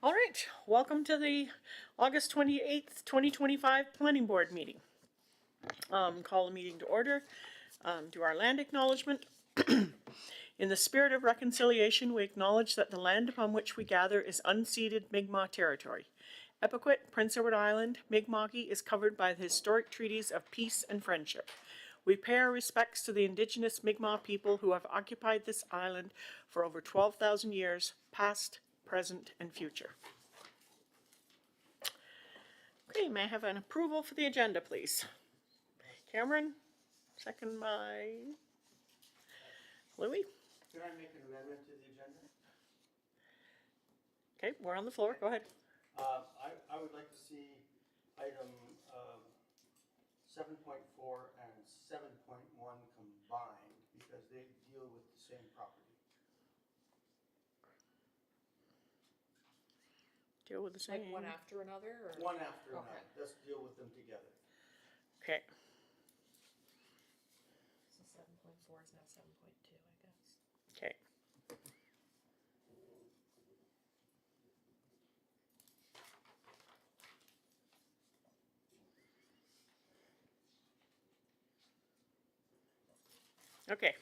All right, welcome to the August 28th, 2025 Planning Board meeting. Call the meeting to order, do our land acknowledgement. In the spirit of reconciliation, we acknowledge that the land upon which we gather is unceded Mi'kmaq territory. Epaquet, Prince Edward Island, Mi'kmaqi is covered by the historic treaties of peace and friendship. We pay our respects to the indigenous Mi'kmaq people who have occupied this island for over 12,000 years, past, present, and future. Okay, may I have an approval for the agenda, please? Cameron, second by Louis. Can I make an amendment to the agenda? Okay, we're on the floor, go ahead. I would like to see item 7.4 and 7.1 combined because they deal with the same property. Deal with the same. Like one after another? Or? One after Okay. another. Let's deal with them together. Okay, So 7.4 is now 7.2, I guess. okay. Okay.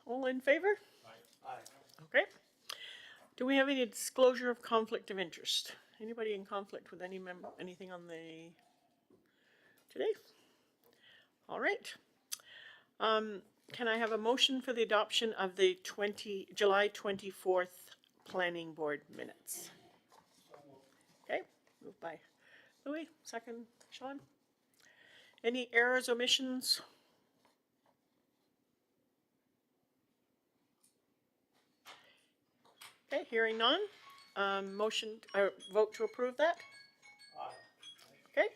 All in favor? Aye. Okay. Do we have any disclosure of conflict of interest? Anybody in conflict with any member, anything on the, today? All right. Can I have a motion for the adoption of the July 24th Planning Board minutes? Okay, moved by Louis, second Sean. Any errors, omissions? Okay, hearing none. Motion, vote to approve that? Aye.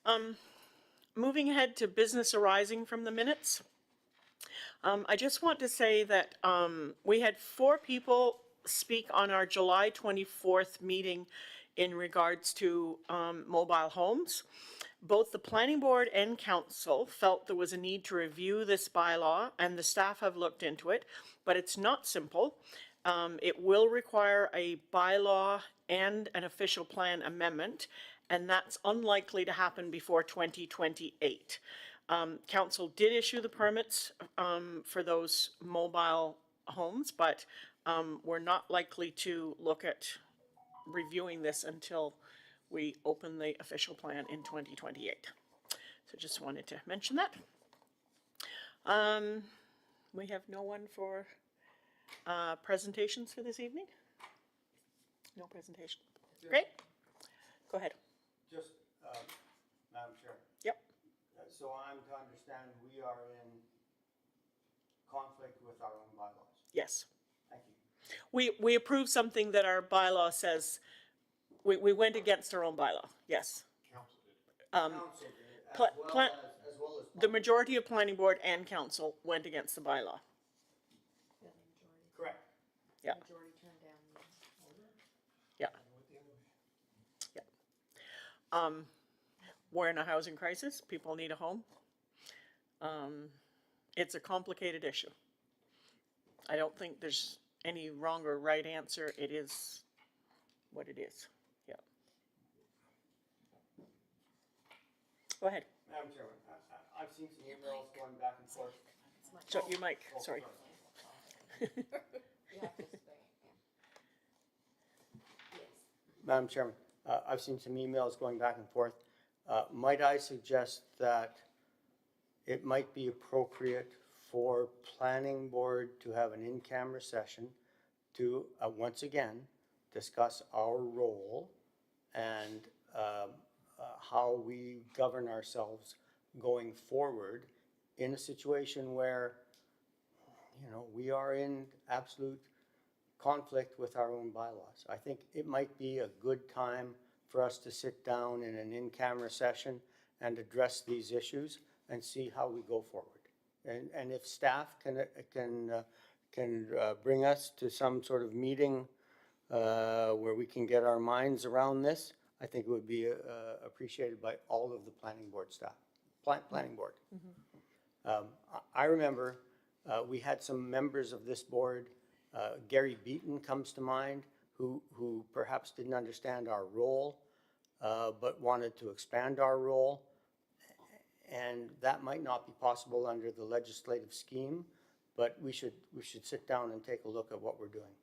Okay. Moving ahead to business arising from the minutes. I just want to say that we had 4 people speak on our July 24th meeting in regards to mobile homes. Both the planning board and council felt there was a need to review this bylaw, and the staff have looked into it, but it's not simple. It will require a bylaw and an official plan amendment, and that's unlikely to happen before 2028. Council did issue the permits for those mobile homes, but we're not likely to look at reviewing this until we open the official plan in 2028. So just wanted to mention that. We have no one for presentations for this evening? No presentation. Great. Go ahead. Just, Madam Chair. Yep. So I'm to understand we are in conflict with our own bylaws. Yes. Thank you. We approved something that our bylaw says, we went against our own bylaw, yes. Council did. Um, Council did, pla- as pla- well as. The majority of planning board and council went against the bylaw. Yeah, the majority. Correct. Yeah. The majority turned down the order. Yeah. Yeah. We're in a housing crisis. People need a home. It's a complicated issue. I don't think there's any wrong or right answer. It is what it is. Yeah. Go ahead. Madam Chairman, I've seen some emails going back and forth. It's much. Shut your mic. Sorry. You have to stay. Yes. Madam Chairman, I've seen some emails going back and forth. Might I suggest that it might be appropriate for planning board to have an in-camera session to, once again, discuss our role and how we govern ourselves going forward in a situation where, you know, we are in absolute conflict with our own bylaws. I think it might be a good time for us to sit down in an in-camera session and address these issues and see how we go forward. And if staff can bring us to some sort of meeting where we can get our minds around this, I think it would be appreciated by all of the planning board staff, planning board. Mm-hmm. I remember we had some members of this board Gary Beaton comes to mind, who perhaps didn't understand our role, but wanted to expand our role. And that might not be possible under the legislative scheme, but we should sit down and take a look at what we're doing.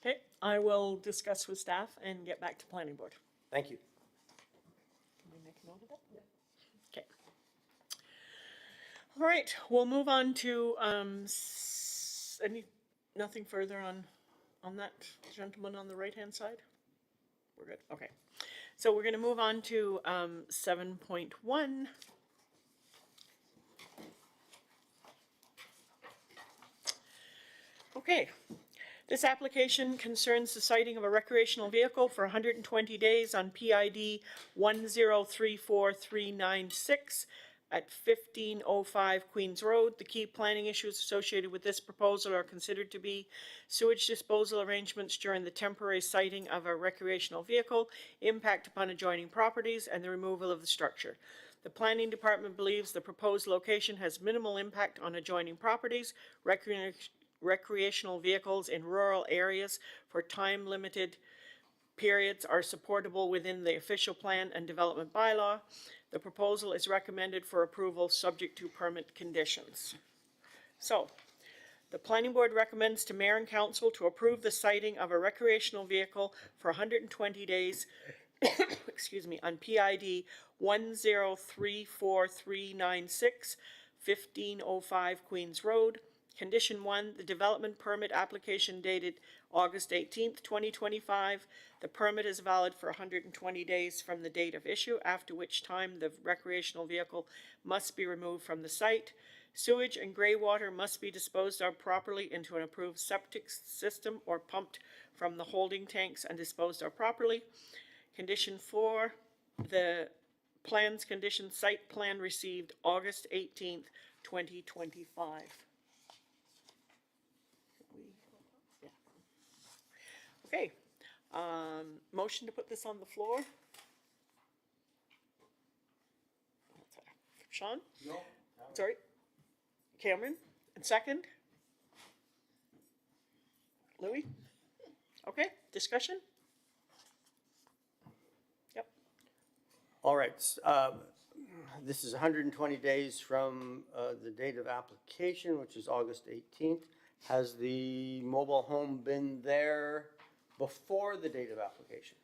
Okay, I will discuss with staff and get back to planning board. Thank you. Can we make a note of that? Okay. All right, we'll move on to, nothing further on that gentleman on the right-hand side? We're good, okay. So we're gonna move on to, 7.1. Okay, this application concerns the sighting of a recreational vehicle for 120 days on PID 1034396 at 1505 Queens Road. The key planning issues associated with this proposal are considered to be sewage disposal arrangements during the temporary sighting of a recreational vehicle, impact upon adjoining properties, and the removal of the structure. The planning department believes the proposed location has minimal impact on adjoining properties, recreational vehicles in rural areas for time-limited periods are supportable within the official plan and development bylaw. The proposal is recommended for approval subject to permit conditions. So, the planning board recommends to mayor and council to approve the sighting of a recreational vehicle for 120 days, excuse me, on PID 1034396, 1505 Queens Road. Condition 1, the development permit application dated August 18th, 2025. The permit is valid for 120 days from the date of issue, after which time the recreational vehicle must be removed from the site. Sewage and gray water must be disposed of properly into an approved septic system or pumped from the holding tanks and disposed of properly. Condition 4, the plans condition site plan received August 18th, 2025. Okay, motion to put this on the floor? Sean? No. Sorry? Cameron? And second? Louis? Okay, discussion? Yep. All right, this is 120 days from the date of application, which is August 18th. Has the mobile home been there before the date of application?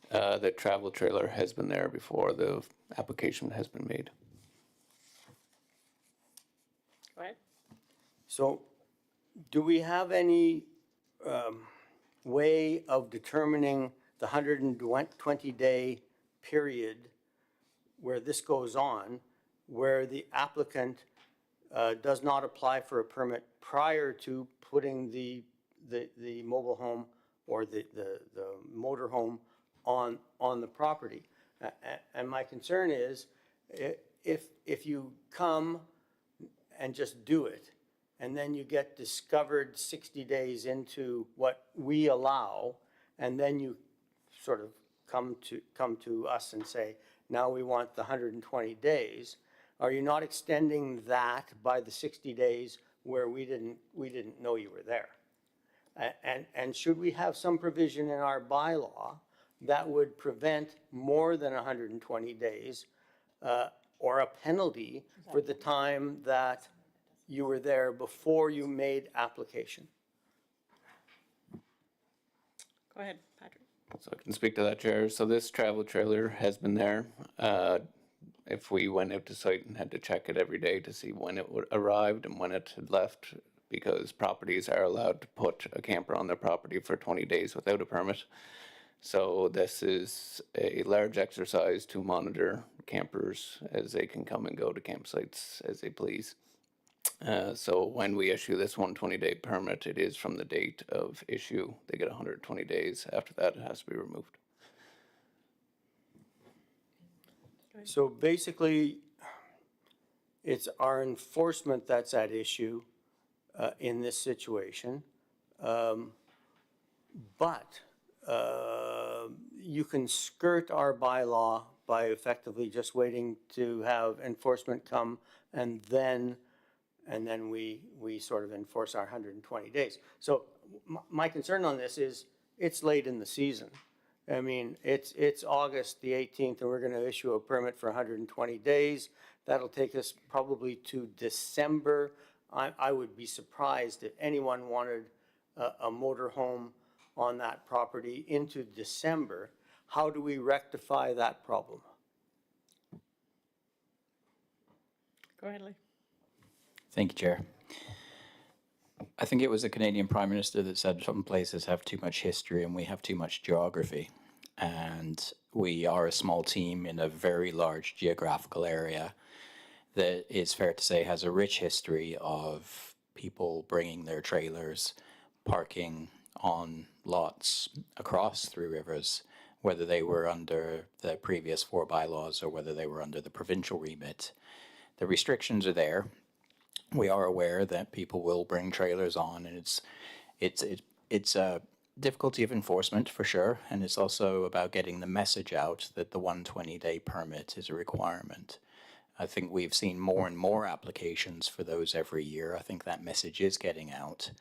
The travel trailer has been there before the application has been made. Go ahead. So, do we have any way of determining the 120-day period where this goes on, where the applicant does not apply for a permit prior to putting the mobile home or the motor home on the property? And my concern is, if you come and just do it, and then you get discovered 60 days into what we allow, and then you sort of come to us and say, now we want the 120 days, are you not extending that by the 60 days where we didn't know you were there? And should we have some provision in our bylaw that would prevent more than 120 days or a penalty for the time that you were there before you made application? Go ahead, Patrick. So I can speak to that, Chair. So this travel trailer has been there. If we went out to site and had to check it every day to see when it would arrived and when it had left, because properties are allowed to put a camper on their property for 20 days without a permit. So this is a large exercise to monitor campers as they can come and go to campsites as they please. So when we issue this 120-day permit, it is from the date of issue. They get 120 days. After that, it has to be removed. So basically, it's our enforcement that's at issue in this situation. But you can skirt our bylaw by effectively just waiting to have enforcement come and then and then we sort of enforce our 120 days. So my concern on this is, it's late in the season. I mean, it's August the 18th, and we're gonna issue a permit for 120 days. That'll take us probably to December. I would be surprised if anyone wanted a motor home on that property into December. How do we rectify that problem? Go ahead, Lee. Thank you, Chair. I think it was the Canadian Prime Minister that said some places have too much history and we have too much geography. And we are a small team in a very large geographical area that is fair to say has a rich history of people bringing their trailers, parking on lots across Three Rivers, whether they were under the previous 4 bylaws or whether they were under the provincial remit. The restrictions are there. We are aware that people will bring trailers on, and it's a difficulty of enforcement for sure, and it's also about getting the message out that the 120-day permit is a requirement. I think we've seen more and more applications for those every year. I think that message is getting out.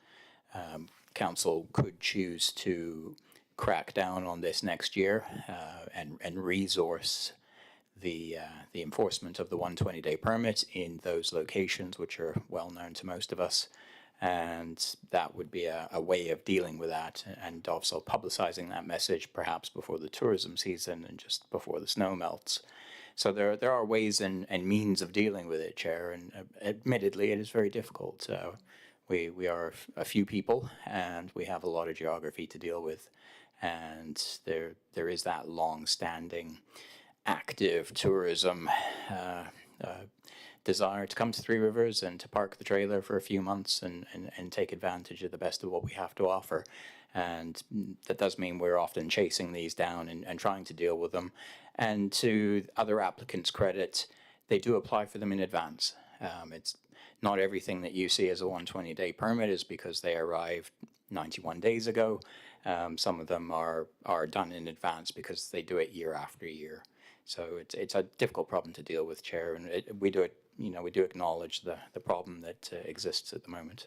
Council could choose to crack down on this next year and resource the enforcement of the 120-day permit in those locations which are well known to most of us, and that would be a way of dealing with that, and also publicizing that message perhaps before the tourism season and just before the snow melts. So there are ways and means of dealing with it, Chair, and admittedly it is very difficult. We are a few people and we have a lot of geography to deal with, and there is that long-standing active tourism desire to come to Three Rivers and to park the trailer for a few months and take advantage of the best of what we have to offer. And that does mean we're often chasing these down and trying to deal with them. And to other applicants' credit, they do apply for them in advance. It's not everything that you see as a 120-day permit is because they arrived 91 days ago. Some of them are done in advance because they do it year after year. So it's a difficult problem to deal with, Chair, and we do acknowledge the problem that exists at the moment.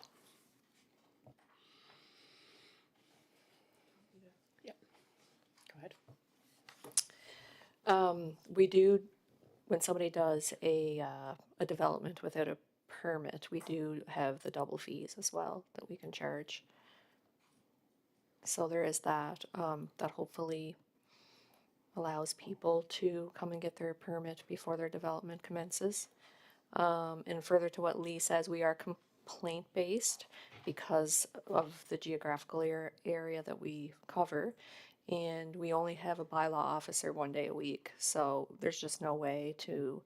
Yep. Go ahead. We do, when somebody does a development without a permit, we do have the double fees as well that we can charge. So there is that, that hopefully allows people to come and get their permit before their development commences. And further to what Lee says, we are complaint-based because of the geographical area that we cover. And we only have a bylaw officer 1 day a week. So there's just no way to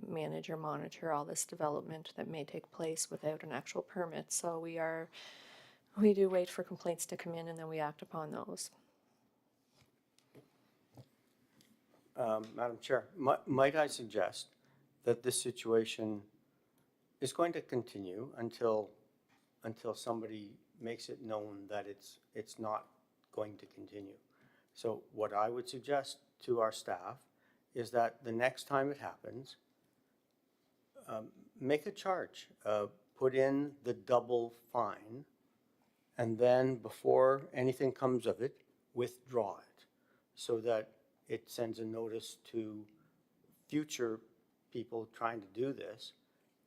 manage or monitor all this development that may take place without an actual permit. So we do wait for complaints to come in and then we act upon those. Madam Chair, might I suggest that this situation is going to continue until somebody makes it known that it's not going to continue. So what I would suggest to our staff is that the next time it happens, make a charge, put in the double fine, and then before anything comes of it, withdraw it, so that it sends a notice to future people trying to do this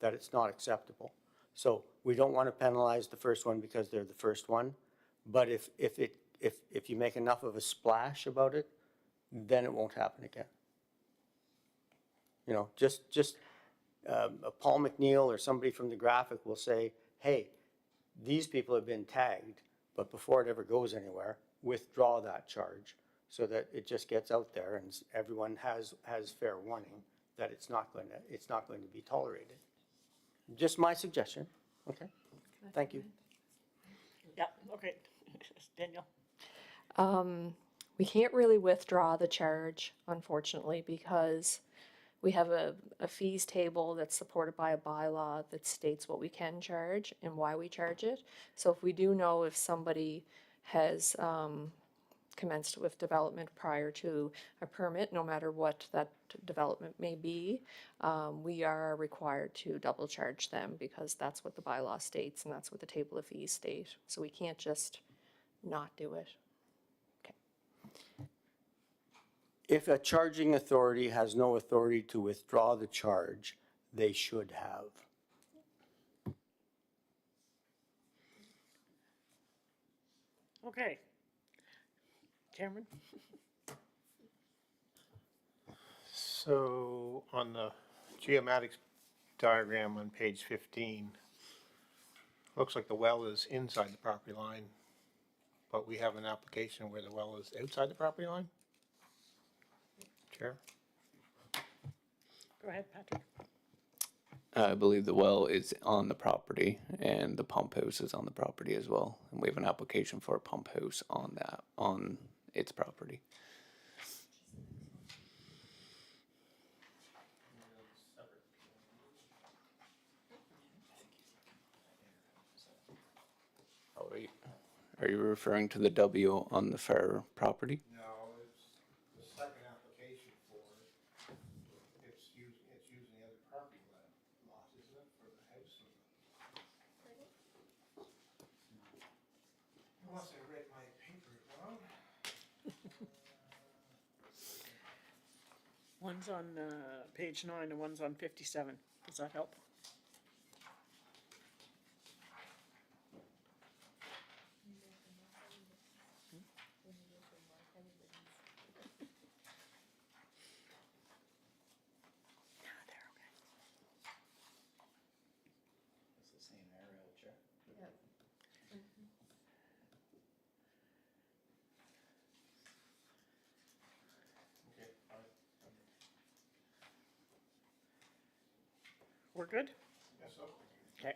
that it's not acceptable. So we don't want to penalize the first one because they're the first one, but if you make enough of a splash about it, then it won't happen again. You know, just Paul McNeil or somebody from the Graphic will say, hey, these people have been tagged, but before it ever goes anywhere, withdraw that charge, so that it just gets out there and everyone has fair warning that it's not going to be tolerated. Just my suggestion. Okay. Thank you. Yeah, okay. Daniel. We can't really withdraw the charge, unfortunately, because we have a fees table that's supported by a bylaw that states what we can charge and why we charge it. So if we do know if somebody has commenced with development prior to a permit, no matter what that development may be, we are required to double charge them because that's what the bylaw states and that's what the table of fees state. So we can't just not do it. Okay. If a charging authority has no authority to withdraw the charge, they should have. Okay. Cameron? So on the geomatics diagram on page 15, looks like the well is inside the property line, but we have an application where the well is outside the property line? Chair? Go ahead, Patrick. I believe the well is on the property and the pump house is on the property as well. And we have an application for a pump house on its property. Oh, are you referring to the W on the fair property? No, it's the second application for it. It's using the other property lot, isn't it, for the house? Unless I read my paper wrong. One's on page 9 and one's on 57. Does that help? We're good? Yes, so. Okay.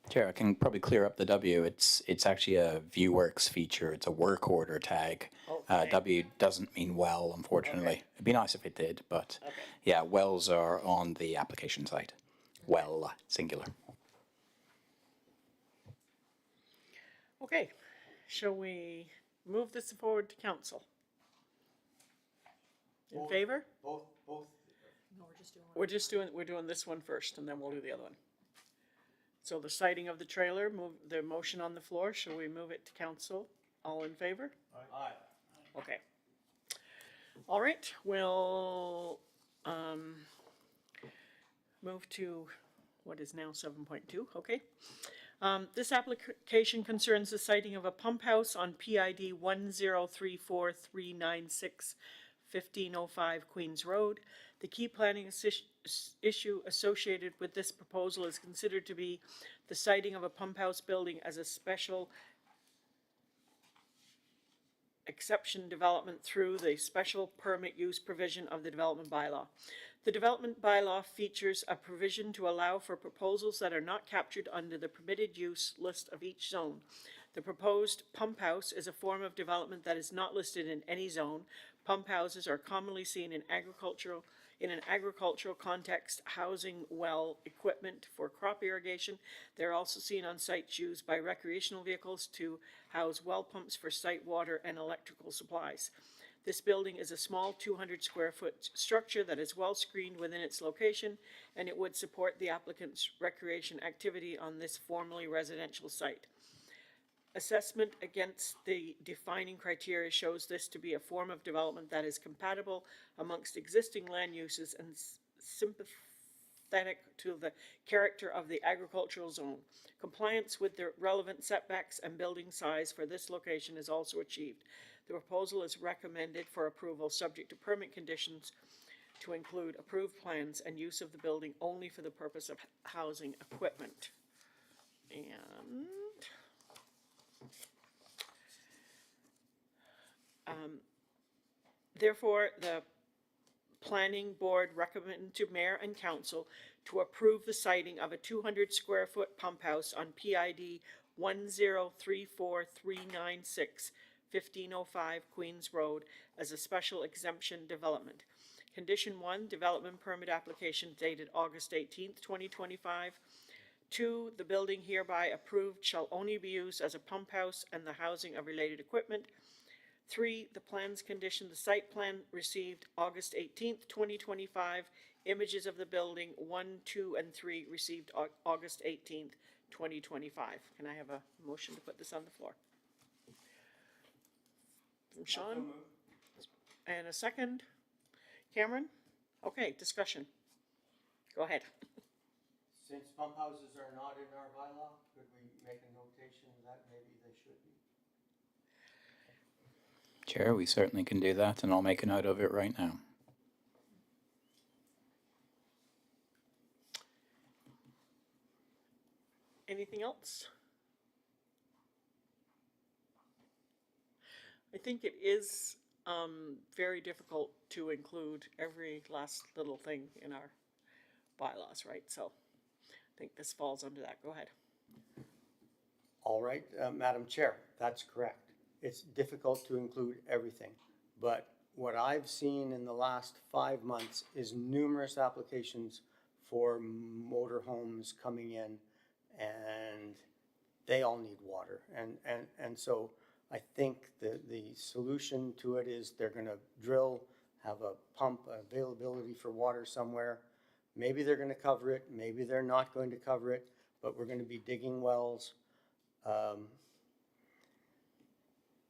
Chair, I can probably clear up the W. It's actually a ViewWorks feature. It's a work order tag. Okay. W doesn't mean well, unfortunately. Okay. It'd be nice if it did, but Okay. yeah, wells are on the application site. Well, singular. Okay. Shall we move this forward to council? In favor? Both. We're doing this one first and then we'll do the other one. So the sighting of the trailer, move the motion on the floor. Shall we move it to council? All in favor? Aye. Okay. All right, we'll, move to what is now 7.2, okay? This application concerns the siting of a pump house on PID 1034396 1505 Queens Road. The key planning issue associated with this proposal is considered to be the siting of a pump house building as a special exception development through the special permit use provision of the development bylaw. The development bylaw features a provision to allow for proposals that are not captured under the permitted use list of each zone. The proposed pump house is a form of development that is not listed in any zone. Pump houses are commonly seen in an agricultural context, housing well equipment for crop irrigation. They're also seen on sites used by recreational vehicles to house well pumps for site water and electrical supplies. This building is a small 200 square foot structure that is well screened within its location, and it would support the applicant's recreation activity on this formerly residential site. Assessment against the defining criteria shows this to be a form of development that is compatible amongst existing land uses and sympathetic to the character of the agricultural zone. Compliance with the relevant setbacks and building size for this location is also achieved. The proposal is recommended for approval subject to permit conditions to include approved plans and use of the building only for the purpose of housing equipment. And therefore, the planning board recommended to mayor and council to approve the siting of a 200 square foot pump house on PID 1034396 1505 Queens Road as a special exemption development. Condition 1, development permit application dated August 18th, 2025. 2, the building hereby approved shall only be used as a pump house and the housing of related equipment. 3, the plans condition the site plan received August 18th, 2025. Images of the building 1, 2, and 3 received August 18th, 2025. Can I have a motion to put this on the floor? From Sean? And a second? Cameron? Okay, discussion. Go ahead. Since pump houses are not in our bylaw, could we make a notation that maybe they should be? Chair, we certainly can do that, and I'll make a note of it right now. Anything else? I think it is very difficult to include every last little thing in our bylaws, right? So I think this falls under that. Go ahead. All right, Madam Chair, that's correct. It's difficult to include everything, but what I've seen in the last 5 months is numerous applications for motorhomes coming in, and they all need water. And so I think the solution to it is they're gonna drill, have a pump availability for water somewhere. Maybe they're gonna cover it, maybe they're not going to cover it, but we're gonna be digging wells.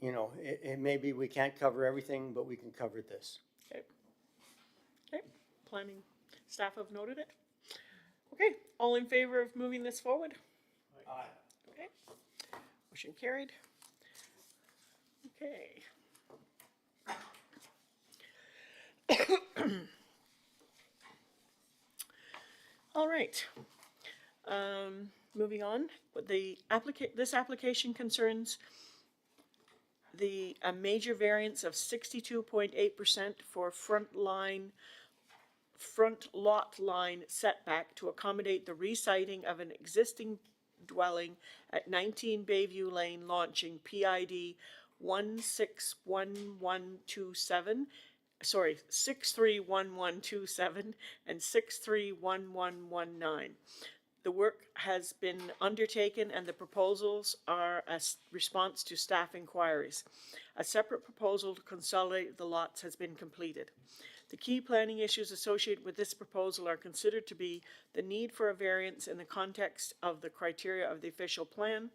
You know, it maybe we can't cover everything, but we can cover this. Okay. Okay, planning staff have noted it. Okay, all in favor of moving this forward? Aye. Okay, motion carried. Okay. All right. Moving on, but this application concerns a major variance of 62.8% for front lot line setback to accommodate the resiting of an existing dwelling at 19 Bayview Lane, launching PID 631127 and 631119. The work has been undertaken and the proposals are a response to staff inquiries. A separate proposal to consolidate the lots has been completed. The key planning issues associated with this proposal are considered to be the need for a variance in the context of the criteria of the official plan,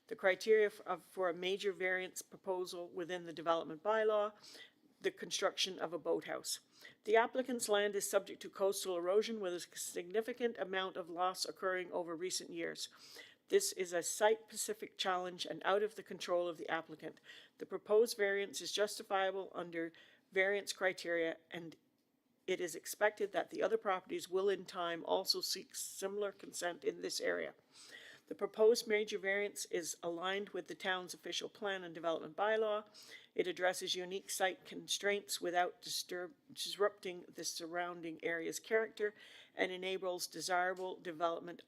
the criteria for a major variance proposal within the development bylaw, the construction of a boathouse. The applicant's land is subject to coastal erosion with a significant amount of loss occurring over recent years. This is a site-specific challenge and out of the control of the applicant. The proposed variance is justifiable under variance criteria, and it is expected that the other properties will in time also seek similar consent in this area. The proposed major variance is aligned with the town's official plan and development bylaw. It addresses unique site constraints without disrupting the surrounding area's character and enables desirable redevelopment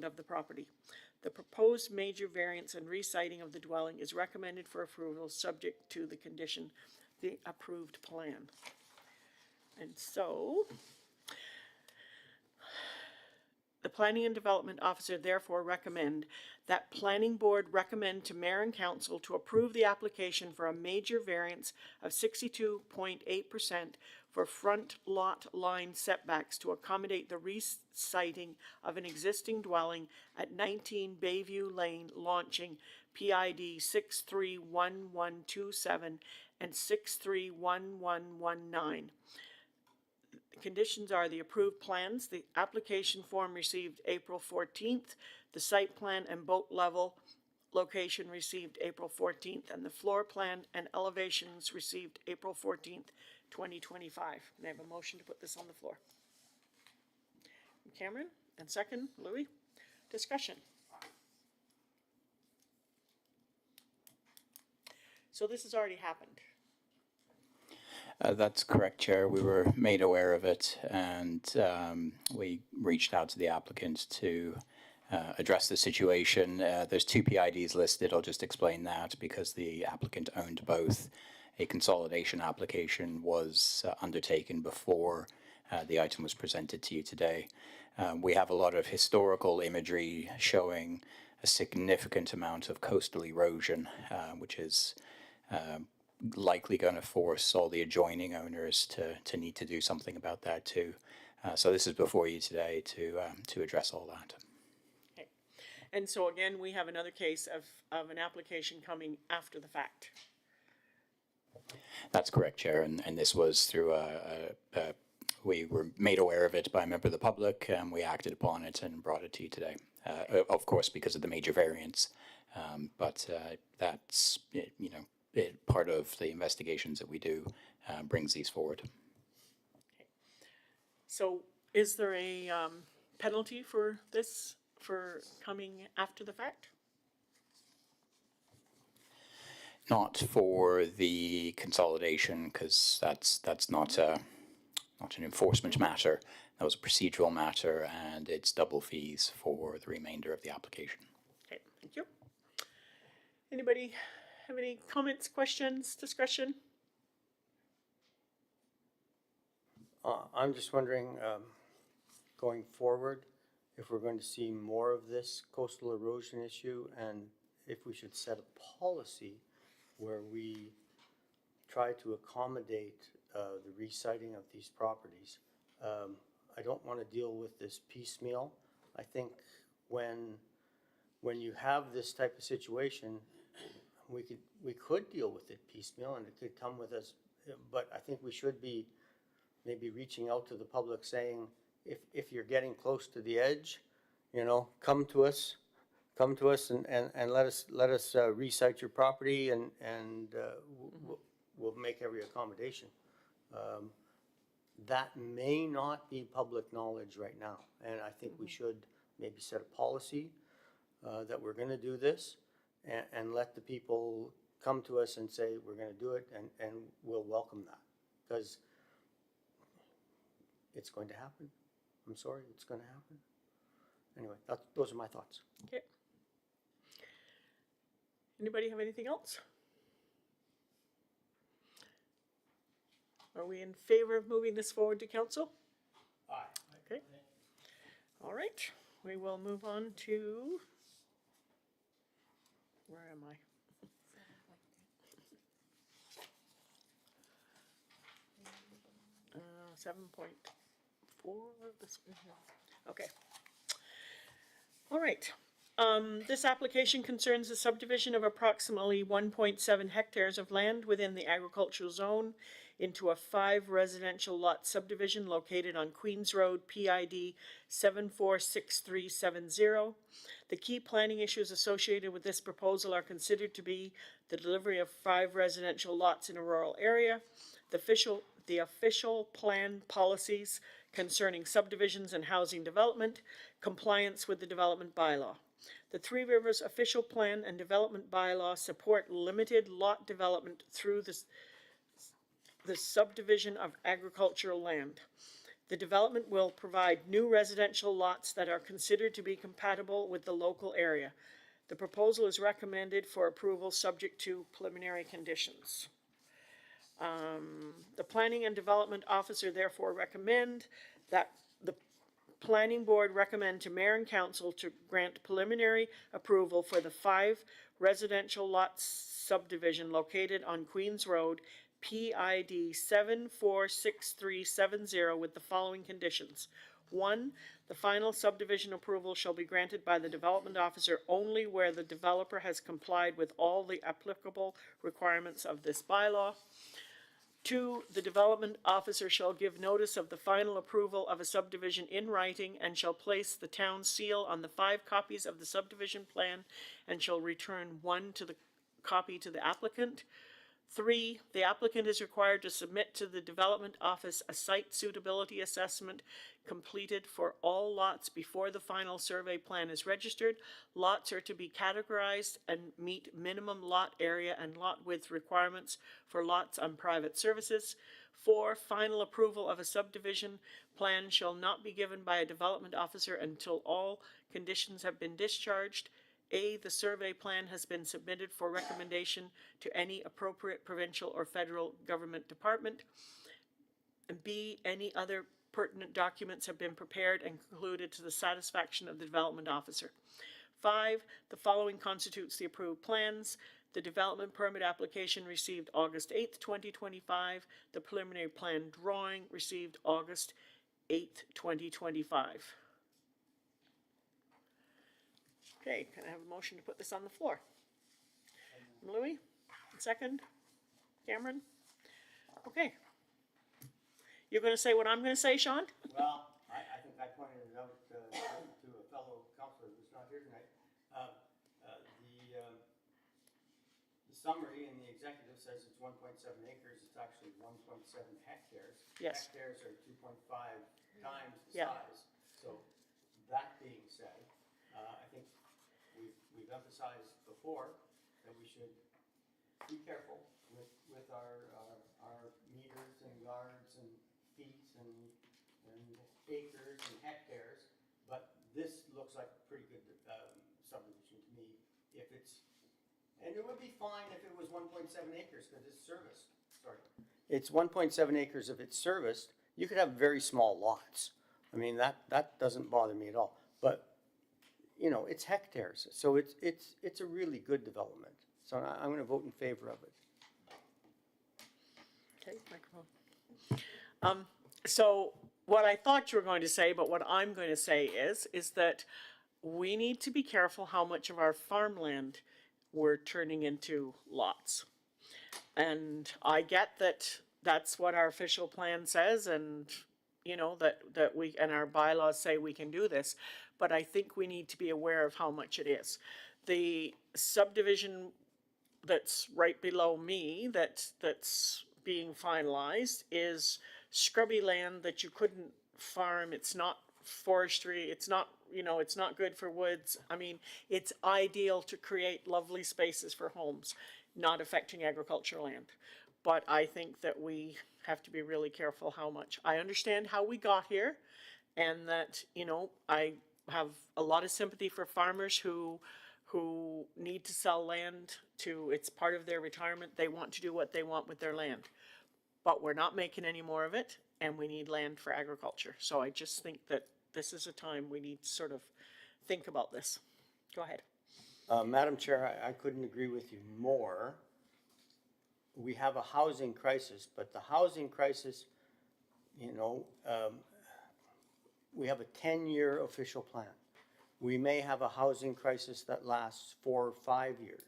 of the property. The proposed major variance and resiting of the dwelling is recommended for approval subject to the condition, the approved plan. And so, the Planning and Development Officer therefore recommend that Planning Board recommend to Mayor and Council to approve the application for a major variance of 62.8% for front lot line setbacks to accommodate the resiting of an existing dwelling at 19 Bayview Lane, launching PID 631127 and 631119. Conditions are the approved plans, the application form received April 14th, the site plan and boat level location received April 14th, and the floor plan and elevations received April 14th, 2025. Can I have a motion to put this on the floor? Cameron, and second, Louis. Discussion. So this has already happened. That's correct, Chair. We were made aware of it, and we reached out to the applicant to address the situation. There's two PIDs listed. I'll just explain that because the applicant owned both. A consolidation application was undertaken before the item was presented to you today. We have a lot of historical imagery showing a significant amount of coastal erosion, which is likely going to force all the adjoining owners to need to do something about that too. So this is before you today to address all that. Okay. And so again, we have another case of an application coming after the fact. That's correct, Chair, and this was through we were made aware of it by a member of the public, and we acted upon it and brought it to you today. Of course, because of the major variance, but that's part of the investigations that we do brings these forward. So is there a penalty for this, for coming after the fact? Not for the consolidation, because that's not an enforcement matter. That was a procedural matter, and it's double fees for the remainder of the application. Okay, thank you. Anybody have any comments, questions, discussion? I'm just wondering, going forward, if we're going to see more of this coastal erosion issue, and if we should set a policy where we try to accommodate the reciting of these properties. I don't want to deal with this piecemeal. I think when you have this type of situation, we could deal with it piecemeal, and it could come with us. But I think we should be maybe reaching out to the public, saying, if you're getting close to the edge, come to us and let us recite your property, and we'll make every accommodation. That may not be public knowledge right now, and I think we should maybe set a policy that we're going to do this, and let the people come to us and say we're going to do it, and we'll welcome that, because it's going to happen. I'm sorry, it's going to happen. Anyway, those are my thoughts. Okay. Anybody have anything else? Are we in favor of moving this forward to council? Aye. Okay. All right, we will move on to, where am I? 7.4, this one here. Okay. All right. This application concerns the subdivision of approximately 1.7 hectares of land within the agricultural zone into a 5 residential lot subdivision located on Queens Road, PID 746370. The key planning issues associated with this proposal are considered to be the delivery of 5 residential lots in a rural area, the official plan policies concerning subdivisions and housing development, compliance with the development bylaw. The Three Rivers official plan and development bylaw support limited lot development through the subdivision of agricultural land. The development will provide new residential lots that are considered to be compatible with the local area. The proposal is recommended for approval subject to preliminary conditions. The Planning and Development Officer therefore recommend that the Planning Board recommend to Mayor and Council to grant preliminary approval for the 5 residential lot subdivision located on Queens Road, PID 746370, with the following conditions. 1, the final subdivision approval shall be granted by the Development Officer only where the developer has complied with all the applicable requirements of this bylaw. 2, the Development Officer shall give notice of the final approval of a subdivision in writing and shall place the town seal on the 5 copies of the subdivision plan and shall return 1 copy to the applicant. 3, the applicant is required to submit to the Development Office a site suitability assessment completed for all lots before the final survey plan is registered. Lots are to be categorized and meet minimum lot area and lot width requirements for lots on private services. 4, final approval of a subdivision plan shall not be given by a Development Officer until all conditions have been discharged. A, the survey plan has been submitted for recommendation to any appropriate provincial or federal government department. And B, any other pertinent documents have been prepared and concluded to the satisfaction of the development officer. 5, the following constitutes the approved plans. The development permit application received August 8th, 2025. The preliminary plan drawing received August 8th, 2025. Okay, can I have a motion to put this on the floor? Louis, second? Cameron? Okay. You're gonna say what I'm gonna say, Sean? Well, I think I pointed it out to a fellow counselor who's not here tonight. The summary in the executive says it's 1.7 acres, it's actually 1.7 hectares. Yes. Hectares are 2.5 times the Yeah. size. So that being said, I think we've emphasized before that we should be careful with our meters and yards and feet and acres and hectares, but this looks like a pretty good subdivision to me. If it's, and it would be fine if it was 1.7 acres because it's serviced. Sorry, it's 1.7 acres if it's serviced. You could have very small lots. I mean that doesn't bother me at all. But you know, it's hectares, so it's a really good development. So I'm going to vote in favor of it. Okay, microphone. So what I thought you were going to say, but what I'm going to say is that we need to be careful how much of our farmland we're turning into lots. And I get that that's what our official plan says and, you know, that we, and our bylaws say we can do this, but I think we need to be aware of how much it is. The subdivision that's right below me, that's being finalized, is scrubby land that you couldn't farm. It's not forestry. It's not, you know, it's not good for woods. I mean, it's ideal to create lovely spaces for homes, not affecting agricultural land. But I think that we have to be really careful how much. I understand how we got here, and that, you know, I have a lot of sympathy for farmers who need to sell land it's part of their retirement. They want to do what they want with their land. But we're not making any more of it, and we need land for agriculture. So I just think that this is a time we need to sort of think about this. Go ahead. Madam Chair, I couldn't agree with you more. We have a housing crisis, but the housing crisis, you know, we have a 10-year official plan. We may have a housing crisis that lasts 4 or 5 years.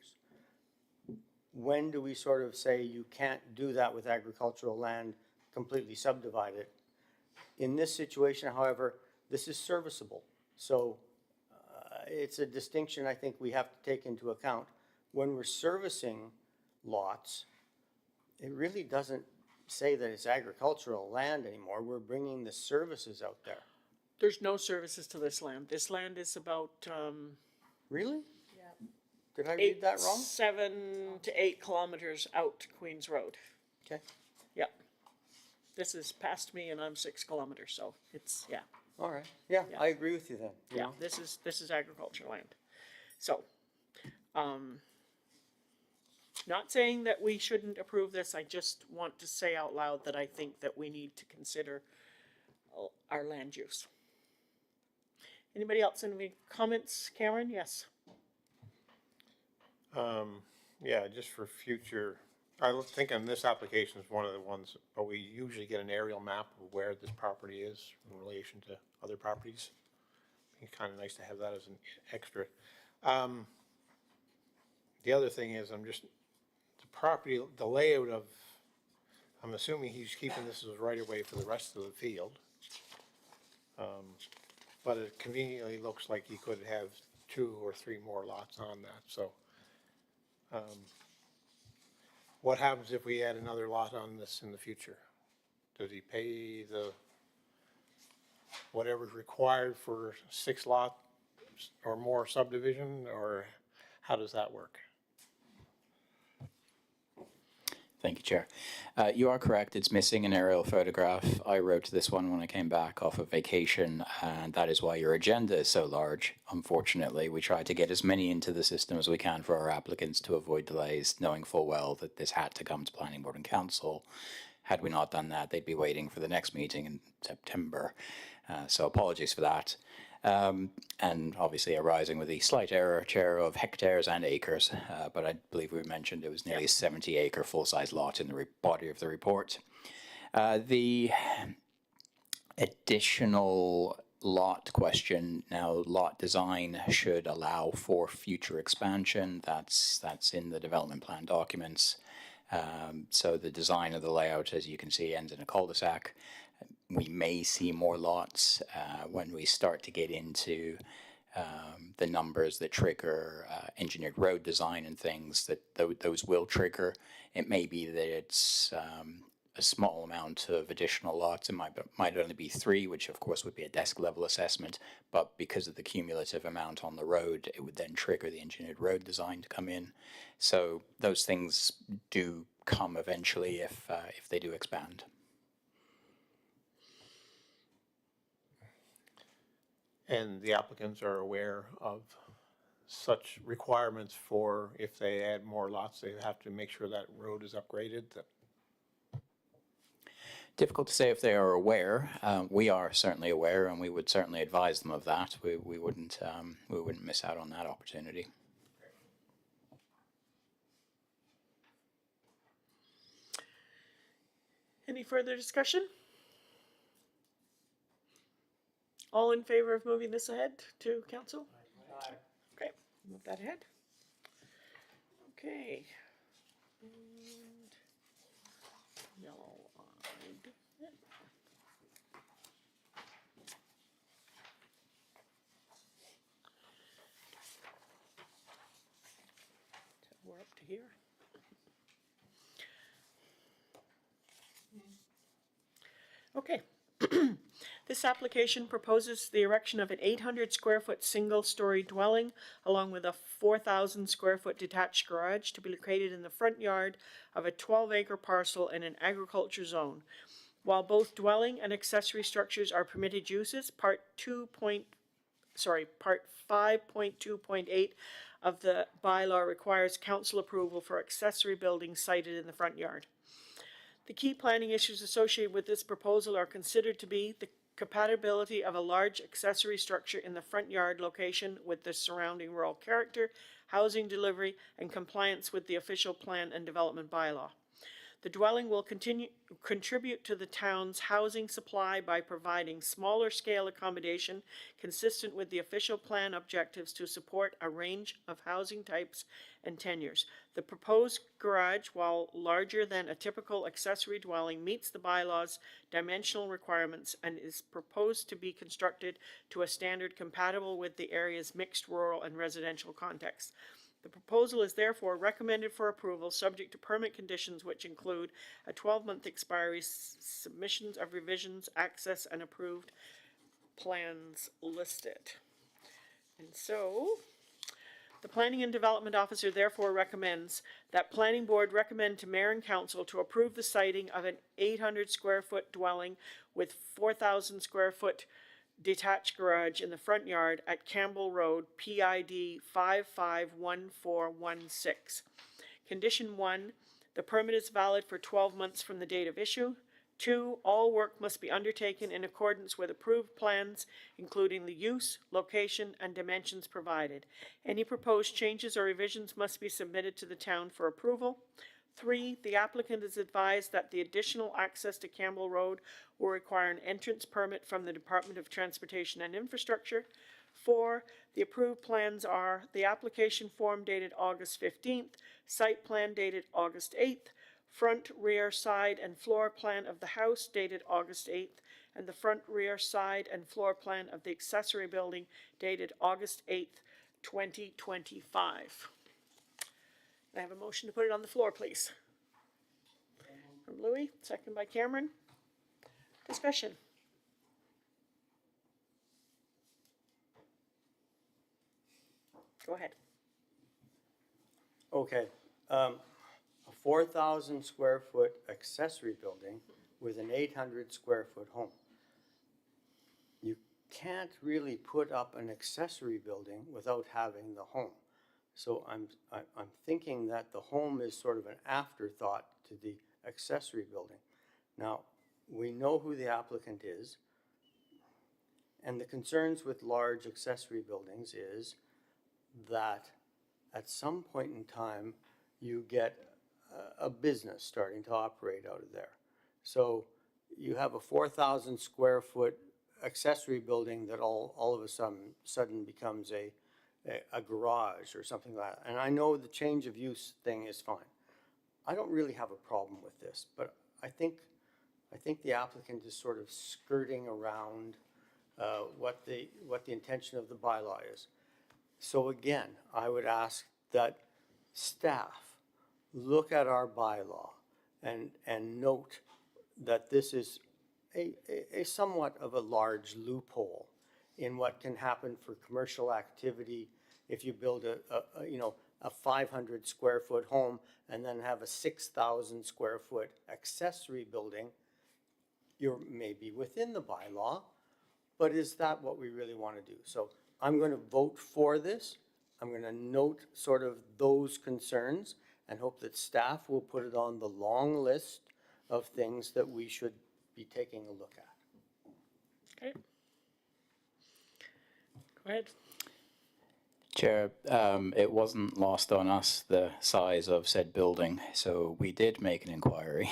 When do we sort of say you can't do that with agricultural land, completely subdivide it? In this situation, however, this is serviceable. So it's a distinction I think we have to take into account. When we're servicing lots, it really doesn't say that it's agricultural land anymore. We're bringing the services out there. There's no services to this land. This land is about, Really? Did I read that wrong? 7 to 8 kilometers out to Queens Road. Okay. Yep. This is past me and I'm 6 kilometers, so it's, yeah. All right. Yeah, I agree with you then. you Yeah, know? this is agricultural land. So, not saying that we shouldn't approve this, I just want to say out loud that I think that we need to consider our land use. Anybody else, any comments? Cameron, yes? Yeah, just for future, I think on this application is one of the ones, but we usually get an aerial map of where this property is in relation to other properties. It's kind of nice to have that as an extra. The other thing is, the property, the layout of, I'm assuming he's keeping this as right of way for the rest of the field. But it conveniently looks like he could have 2 or 3 more lots on that, so. What happens if we add another lot on this in the future? Does he pay whatever's required for 6 lot or more subdivision, or how does that work? Thank you, Chair. You are correct. It's missing an aerial photograph. I wrote this one when I came back off of vacation, and that is why your agenda is so large. Unfortunately, we try to get as many into the system as we can for our applicants to avoid delays, knowing full well that this had to come to Planning Board and Council Had we not done that, they'd be waiting for the next meeting in September. So apologies for that. And obviously arising with the slight error, Chair, of hectares and acres, but I believe we mentioned it was nearly a 70-acre full-size lot in the body of the report. The additional lot question, now lot design should allow for future expansion. That's in the development plan documents. So the design of the layout, as you can see, ends in a cul-de-sac. We may see more lots when we start to get into the numbers that trigger engineered road design and things, that those will trigger. It may be that it's a small amount of additional lots. It might only be 3, which of course would be a desk level assessment, but because of the cumulative amount on the road, it would then trigger the engineered road design to come in. So those things do come eventually if they do expand. And the applicants are aware of such requirements for if they add more lots, they have to make sure that road is upgraded. Difficult to say if they are aware. We are certainly aware, and we would certainly advise them of that. We wouldn't miss out on that opportunity. Any further discussion? All in favor of moving this ahead to council? Okay, move that ahead. Okay. And yellow-eyed. We're up to here. Okay. This application proposes the erection of an 800 square foot single-story dwelling along with a 4,000 square foot detached garage to be located in the front yard of a 12-acre parcel in an agriculture zone. While both dwelling and accessory structures are permitted uses, Part 5.2.8 of the bylaw requires council approval for accessory buildings sited in the front yard. The key planning issues associated with this proposal are considered to be the compatibility of a large accessory structure in the front yard location with the surrounding rural character, housing delivery, and compliance with the official plan and development bylaw. The dwelling will contribute to the town's housing supply by providing smaller scale accommodation consistent with the official plan objectives to support a range of housing types and tenures. The proposed garage, while larger than a typical accessory dwelling, meets the bylaw's dimensional requirements and is proposed to be constructed to a standard compatible with the area's mixed rural and residential context. The proposal is therefore recommended for approval, subject to permit conditions which include a 12-month expiry, submissions of revisions, access, and approved plans listed. And so, the Planning and Development Officer therefore recommends that Planning Board recommend to Mayor and Council to approve the siting of an 800 square foot dwelling with 4,000 square foot detached garage in the front yard at Campbell Road, PID 551416. Condition 1, the permit is valid for 12 months from the date of issue. 2, all work must be undertaken in accordance with approved plans, including the use, location, and dimensions provided. Any proposed changes or revisions must be submitted to the town for approval. 3, the applicant is advised that the additional access to Campbell Road will require an entrance permit from the Department of Transportation and Infrastructure. 4, the approved plans are the application form dated August 15th, site plan dated August 8th, front, rear, side, and floor plan of the house dated August 8th, and the front, rear, side, and floor plan of the accessory building dated August 8th, 2025. I have a motion to put it on the floor, please. From Louis, second by Cameron. Discussion. Go ahead. Okay, a 4,000 square foot accessory building with an 800 square foot home. You can't really put up an accessory building without having the home. So I'm thinking that the home is sort of an afterthought to the accessory building. Now, we know who the applicant is, and the concerns with large accessory buildings is that at some point in time, you get a business starting to operate out of there. So you have a 4,000 square foot accessory building that all of a sudden becomes a garage or something like that. And I know the change of use thing is fine. I don't really have a problem with this, but I think the applicant is sort of skirting around what the intention of the bylaw is. So again, I would ask that staff look at our bylaw and note that this is a somewhat of a large loophole in what can happen for commercial activity if you build a 500 square foot home and then have a 6,000 square foot accessory building. You're maybe within the bylaw, but is that what we really want to do? So I'm going to vote for this. I'm going to note sort of those concerns and hope that staff will put it on the long list of things that we should be taking a look at. Okay. Go ahead. Chair, it wasn't lost on us the size of said building, so we did make an inquiry.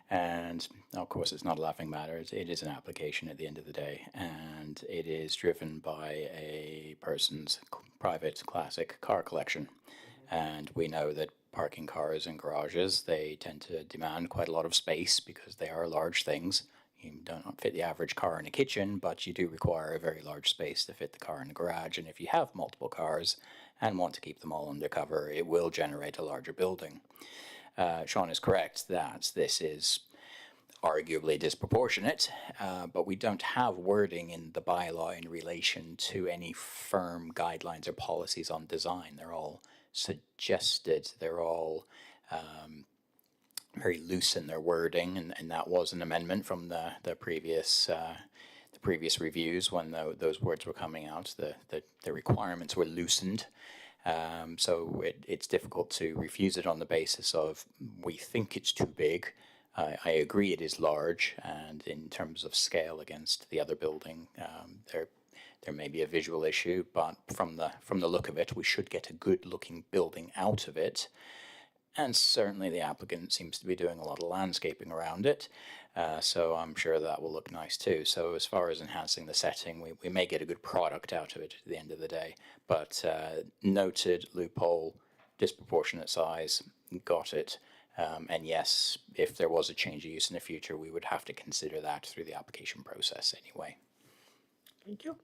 And of course, it's not a laughing matter. It is an application at the end of the day, and it is driven by a person's private classic car collection. And we know that parking cars in garages, they tend to demand quite a lot of space because they are large things. You don't fit the average car in a kitchen, but you do require a very large space to fit the car in the garage. And if you have multiple cars and want to keep them all undercover, it will generate a larger building. Sean is correct that this is arguably disproportionate, but we don't have wording in the bylaw in relation to any firm guidelines or policies on design. They're all suggested, they're all very loose in their wording, and that was an amendment from the previous reviews when those words were coming out. The requirements were loosened. So it's difficult to refuse it on the basis of we think it's too big. I agree it is large, and in terms of scale against the other building, there may be a visual issue, but from the look of it, we should get a good looking building out of it. And certainly the applicant seems to be doing a lot of landscaping around it, so I'm sure that will look nice too. So as far as enhancing the setting, we may get a good product out of it at the end of the day. But noted loophole, disproportionate size, got it. And yes, if there was a change of use in the future, we would have to consider that through the application process anyway. Thank you.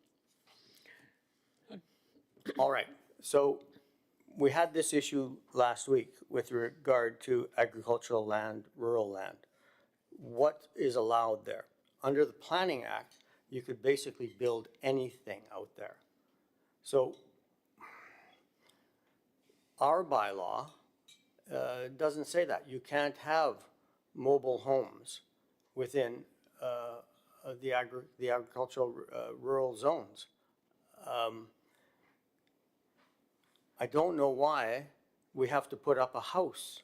All right, so we had this issue last week with regard to agricultural land, rural land. What is allowed there? Under the Planning Act, you could basically build anything out there. So our bylaw doesn't say that. You can't have mobile homes within the agricultural rural zones. I don't know why we have to put up a house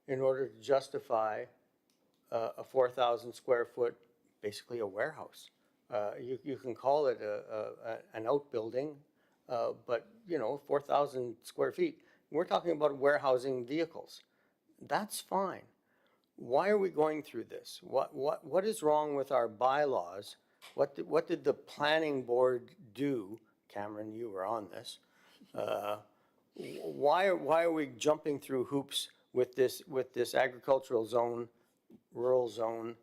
in order to justify a 4,000 square foot, basically a warehouse. You can call it an outbuilding, but 4,000 square feet. We're talking about warehousing vehicles. That's fine. Why are we going through this? What is wrong with our bylaws? What did the planning board do? Cameron, you were on this. Why are we jumping through hoops with this agricultural zone, rural zone,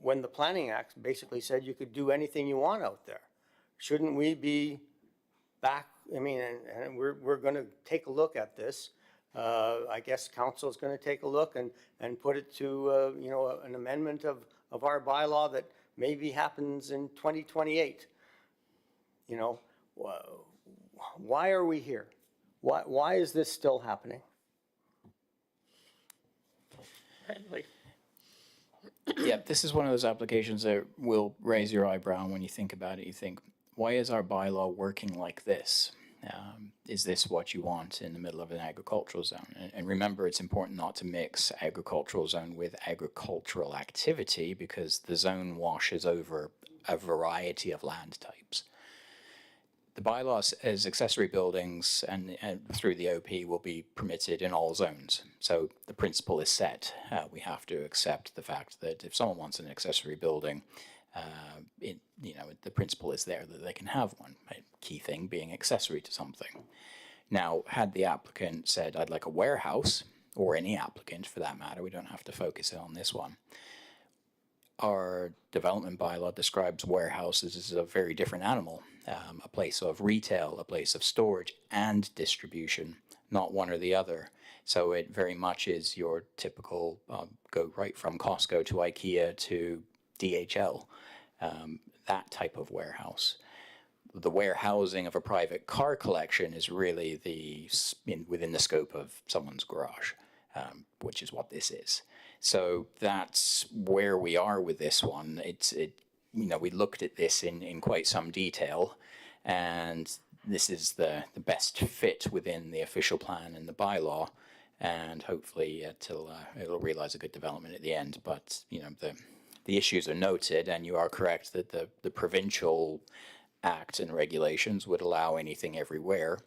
when the Planning Act basically said you could do anything you want out there? Shouldn't we be back? I mean, and we're going to take a look at this. I guess council is going to take a look and put it to an amendment of our bylaw that maybe happens in 2028. Why are we here? Why is this still happening? Bradley. Yeah, this is one of those applications that will raise your eyebrow when you think about it. You think, why is our bylaw working like this? Is this what you want in the middle of an agricultural zone? And remember, it's important not to mix agricultural zone with agricultural activity because the zone washes over a variety of land types. The bylaws as accessory buildings and through the OP will be permitted in all zones. So the principle is set. We have to accept the fact that if someone wants an accessory building, the principle is there that they can have one. A key thing being accessory to something. Now, had the applicant said, I'd like a warehouse, or any applicant for that matter, we don't have to focus on this one. Our development bylaw describes warehouses as a very different animal, a place of retail, a place of storage and distribution, not one or the other. So it very much is your typical go right from Costco to IKEA to DHL, that type of warehouse. The warehousing of a private car collection is really within the scope of someone's garage, which is what this is. So that's where we are with this one. We looked at this in quite some detail, and this is the best fit within the official plan and the bylaw, and hopefully it'll realize a good development at the end. But the issues are noted, and you are correct that the provincial act and regulations would allow anything everywhere.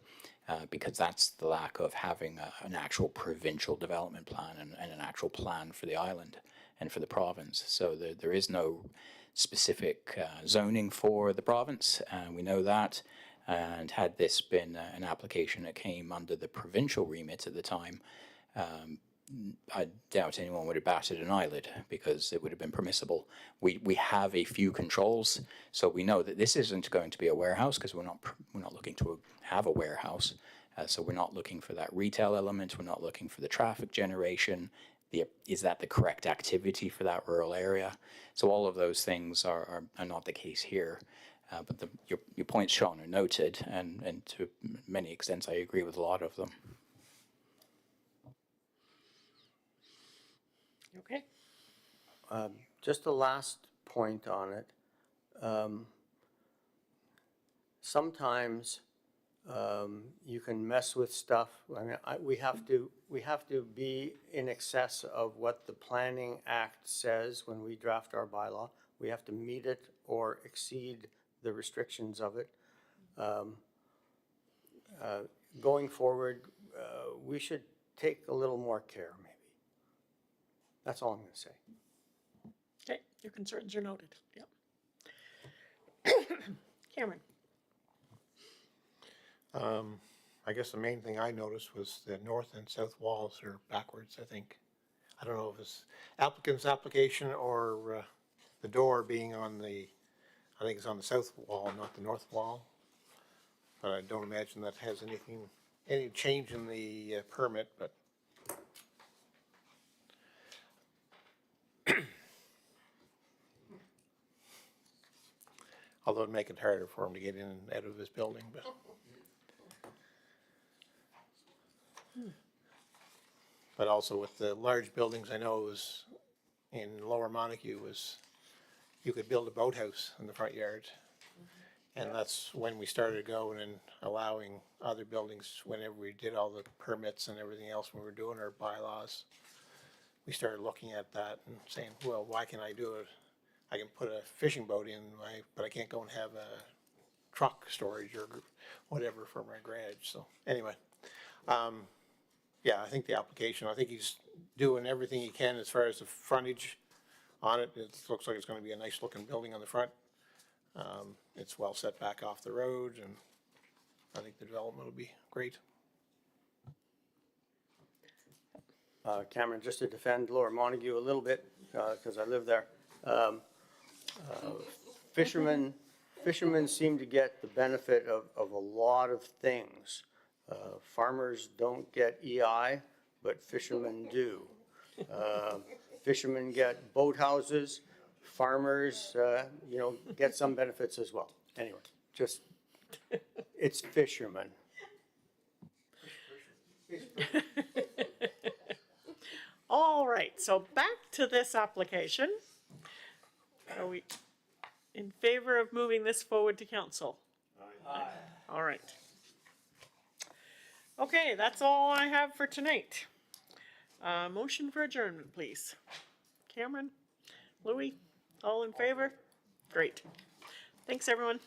Because that's the lack of having an actual provincial development plan and an actual plan for the island and for the province. So there is no specific zoning for the province, we know that. And had this been an application that came under the provincial remit at the time, I doubt anyone would have batted an eyelid because it would have been permissible. We have a few controls, so we know that this isn't going to be a warehouse because we're not looking to have a warehouse. So we're not looking for that retail element. We're not looking for the traffic generation. Is that the correct activity for that rural area? So all of those things are not the case here. But your points, Sean, are noted, and to many extents, I agree with a lot of them. Okay. Just a last point on it. Sometimes you can mess with stuff. I mean, we have to be in excess of what the Planning Act says when we draft our bylaw. We have to meet it or exceed the restrictions of it. Going forward, we should take a little more care, maybe. That's all I'm going to say. Okay, your concerns are noted. Yep. Cameron. I guess the main thing I noticed was the north and south walls are backwards, I think. I don't know if it's applicant's application or the door being on I think it's on the south wall, not the north wall. But I don't imagine that has any change in the permit, but although it'd make it harder for him to get in and out of his building, but also with the large buildings, I know it was in Lower Montague you could build a boathouse in the front yard. And that's when we started going and allowing other buildings, whenever we did all the permits and everything else, when we were doing our bylaws. We started looking at that and saying, well, why can I do it? I can put a fishing boat in, but I can't go and have a truck storage or whatever for my garage. So anyway, yeah, I think the application, I think he's doing everything he can as far as the frontage on it. It looks like it's going to be a nice looking building on the front. It's well set back off the road, and I think the development will be great. Cameron, just to defend Lower Montague a little bit, because I live there. Fishermen seem to get the benefit of a lot of things. Farmers don't get EI, but fishermen do. Fishermen get boathouses. Farmers, get some benefits as well. Anyway, it's fishermen. All right, so back to this application. Are we in favor of moving this forward to council? Aye. All right. Okay, that's all I have for tonight. Motion for adjournment, please. Cameron, Louis, all in favor? Great. Thanks, everyone.